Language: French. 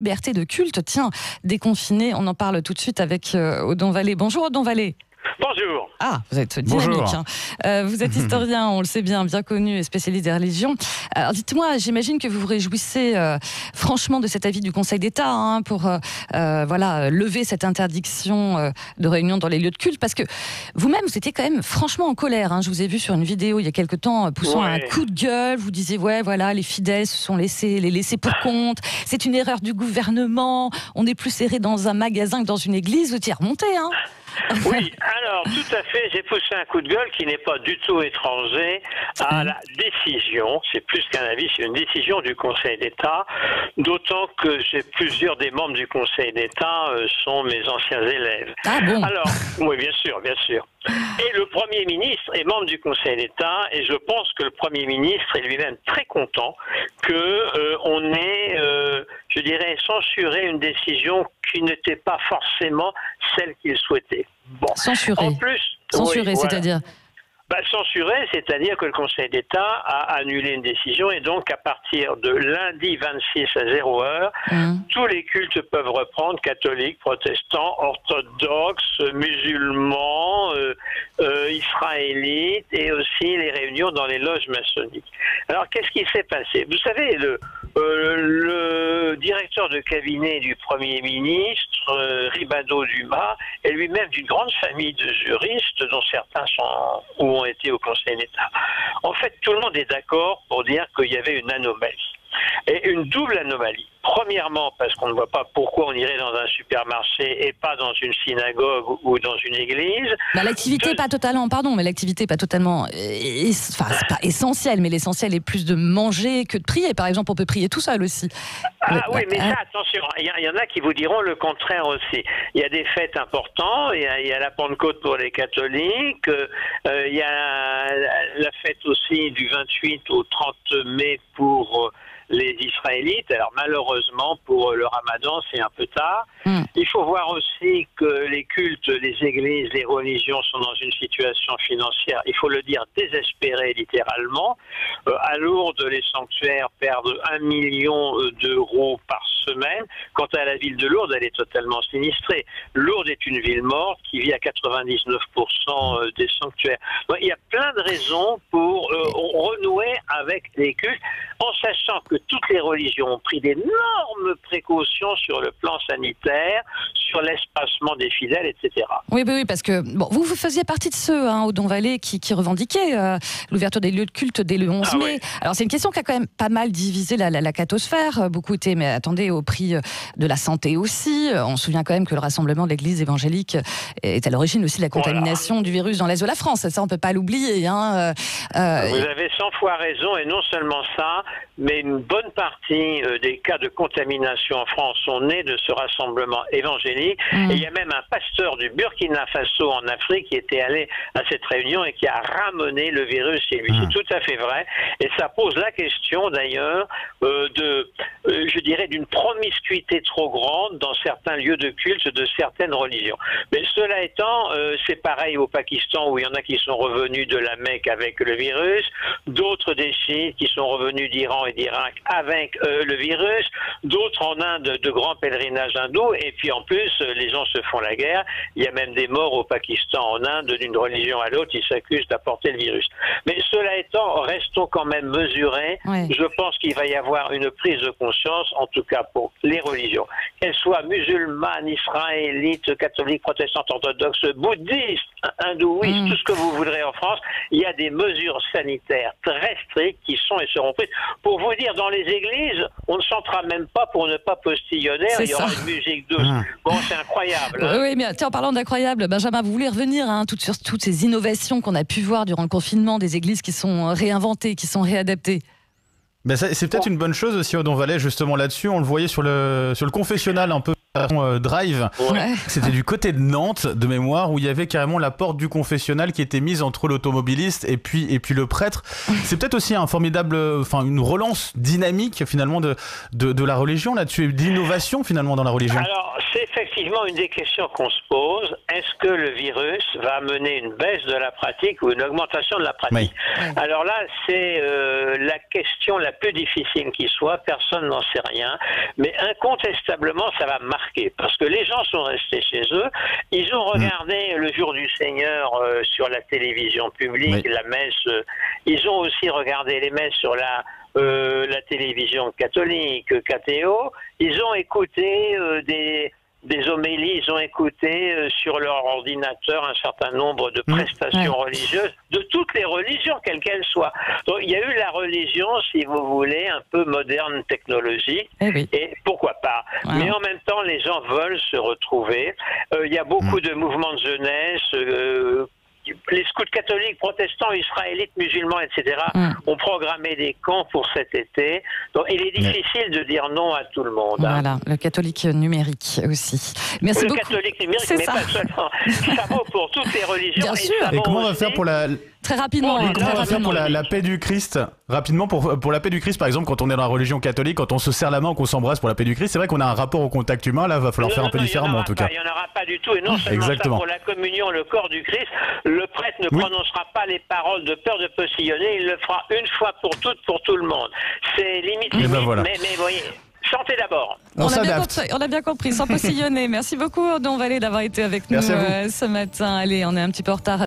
Liberté de culte, tiens, déconfiné, on en parle tout de suite avec Odon Vallée. Bonjour Odon Vallée. Bonjour. Ah, vous êtes dynamique. Vous êtes historien, on le sait bien connu et spécialiste des religions. Alors dites-moi, j'imagine que vous vous réjouissez franchement de cet avis du Conseil d'État pour lever cette interdiction de réunion dans les lieux de culte, parce que vous-même, vous étiez quand même franchement en colère. Je vous ai vu sur une vidéo il y a quelque temps poussant un coup de gueule. Vous disiez, les fidèles se sont laissés pour compte. C'est une erreur du gouvernement. On est plus serré dans un magasin que dans une église. Vous étiez remonté, Oui, alors tout à fait, j'ai poussé un coup de gueule qui n'est pas du tout étranger à la décision, c'est plus qu'un avis, c'est une décision du Conseil d'État, d'autant que plusieurs des membres du Conseil d'État sont mes anciens élèves. Ah bon? Alors, oui, bien sûr. Et le Premier ministre est membre du Conseil d'État, et je pense que le Premier ministre est lui-même très content qu'on ait, censuré une décision qui n'était pas forcément celle qu'il souhaitait. Bon. Censuré. En plus, c'est-à-dire censuré, c'est-à-dire que le Conseil d'État a annulé une décision, et donc à partir de lundi 26 à 0h, tous les cultes peuvent reprendre, catholiques, protestants, orthodoxes, musulmans, israélites, et aussi les réunions dans les loges maçonniques. Alors qu'est-ce qui s'est passé? Vous savez, le directeur de cabinet du Premier ministre, Ribado-Dumas, est lui-même d'une grande famille de juristes, dont certains ont été au Conseil d'État. En fait, tout le monde est d'accord pour dire qu'il y avait une anomalie. Et une double anomalie. Premièrement, parce qu'on ne voit pas pourquoi on irait dans un supermarché et pas dans une synagogue ou dans une église. L'activité n'est pas totalement, c'est pas essentiel, mais l'essentiel est plus de manger que de prier. Par exemple, on peut prier tout seul aussi. Oui, mais ça, attention, il y en a qui vous diront le contraire aussi. Il y a des fêtes importantes, il y a la Pentecôte pour les catholiques, il y a la fête aussi du 28 au 30 mai pour les Israélites. Alors malheureusement pour le Ramadan c'est un peu tard. Il faut voir aussi que les cultes, les églises, les religions sont dans une situation financière, il faut le dire, désespérée littéralement. À Lourdes, les sanctuaires perdent 1 million d'euros par semaine. Quant à la ville de Lourdes, elle est totalement sinistrée. Lourdes est une ville morte qui vit à 99% des sanctuaires. Donc, il y a plein de raisons pour renouer avec les cultes, en sachant que toutes les religions ont pris d'énormes précautions sur le plan sanitaire, sur l'espacement des fidèles, etc. Oui, parce que vous faisiez partie de ceux, Odon Vallée, qui revendiquaient l'ouverture des lieux de culte dès le 11 mai. Oui. Alors c'est une question qui a quand même pas mal divisé la cathosphère. Beaucoup étaient, mais attendez, au prix de la santé aussi. On se souvient quand même que le rassemblement de l'Église évangélique est à l'origine aussi de la contamination du virus dans l'Est de la France. Ça, on peut pas l'oublier. Vous avez 100 fois raison, et non seulement ça, mais une bonne partie des cas de contamination en France sont nés de ce rassemblement évangélique. Et il y a même un pasteur du Burkina Faso en Afrique qui était allé à cette réunion et qui a ramené le virus chez lui. C'est tout à fait vrai. Et ça pose la question d'ailleurs d'une promiscuité trop grande dans certains lieux de culte de certaines religions. Mais cela étant, c'est pareil au Pakistan, où il y en a qui sont revenus de la Mecque avec le virus, d'autres des chiites qui sont revenus d'Iran et d'Irak avec le virus, d'autres en Inde de grands pèlerinages hindous, et puis en plus les gens se font la guerre. Il y a même des morts au Pakistan, en Inde, d'une religion à l'autre, ils s'accusent d'apporter le virus. Mais cela étant, restons quand même mesurés. Je pense qu'il va y avoir une prise de conscience, en tout cas pour les religions, qu'elles soient musulmanes, israélites, catholiques, protestantes, orthodoxes, bouddhistes, hindouistes, tout ce que vous voudrez en France. Il y a des mesures sanitaires très strictes qui sont et seront prises. Pour vous dire, dans les églises, on ne chantera même pas pour ne pas postillonner, il y aura une musique douce. Bon, c'est incroyable. Oui, mais tiens, en parlant d'incroyable, Benjamin, vous voulez revenir sur toutes ces innovations qu'on a pu voir durant le confinement, des églises qui sont réinventées, qui sont réadaptées? C'est peut-être une bonne chose aussi, Odon Vallée, justement là-dessus. On le voyait sur le confessionnal un peu Drive. C'était du côté de Nantes, de mémoire, où il y avait carrément la porte du confessionnal qui était mise entre l'automobiliste et puis le prêtre. C'est peut-être aussi une relance dynamique finalement de la religion là-dessus, et d'innovation finalement dans la religion. Alors c'est effectivement une des questions qu'on se pose. Est-ce que le virus va amener une baisse de la pratique ou une augmentation de la pratique? Oui. Alors là, c'est la question la plus difficile qui soit. Personne n'en sait rien. Mais incontestablement, ça va marquer. Parce que les gens sont restés chez eux. Ils ont regardé le jour du Seigneur sur la télévision publique, la messe. Ils ont aussi regardé les messes sur la télévision catholique, KTO. Ils ont écouté des homélies, ils ont écouté sur leur ordinateur un certain nombre de prestations religieuses, de toutes les religions, quelles qu'elles soient. Donc il y a eu la religion, si vous voulez, un peu moderne, technologique, et pourquoi pas. Mais en même temps, les gens veulent se retrouver. Il y a beaucoup de mouvements de jeunesse, les scouts catholiques, protestants, israélites, musulmans, etc. ont programmé des camps pour cet été. Donc, il est difficile de dire non à tout le monde. Voilà, le catholique numérique aussi. Merci beaucoup. Le catholique numérique, mais pas seulement. Ça vaut pour toutes les religions. Bien sûr. Et comment on va faire pour la... Très rapidement. Comment on va faire pour la paix du Christ? Rapidement, pour la paix du Christ, par exemple, quand on est dans la religion catholique, quand on se serre la main, qu'on s'embrasse pour la paix du Christ, c'est vrai qu'on a un rapport au contact humain, là, va falloir faire un peu différemment, en tout cas. Il n'y en aura pas du tout, et non seulement ça, pour la communion, le corps du Christ, le prêtre ne prononcera pas les paroles de peur de postillonner, il le fera une fois pour toutes, pour tout le monde. C'est limite, mais vous voyez... Chantez d'abord. On a bien compris, sans postillonner. Merci beaucoup, Odon Vallée, d'avoir été avec nous ce matin. Allez, on est un petit peu en retard.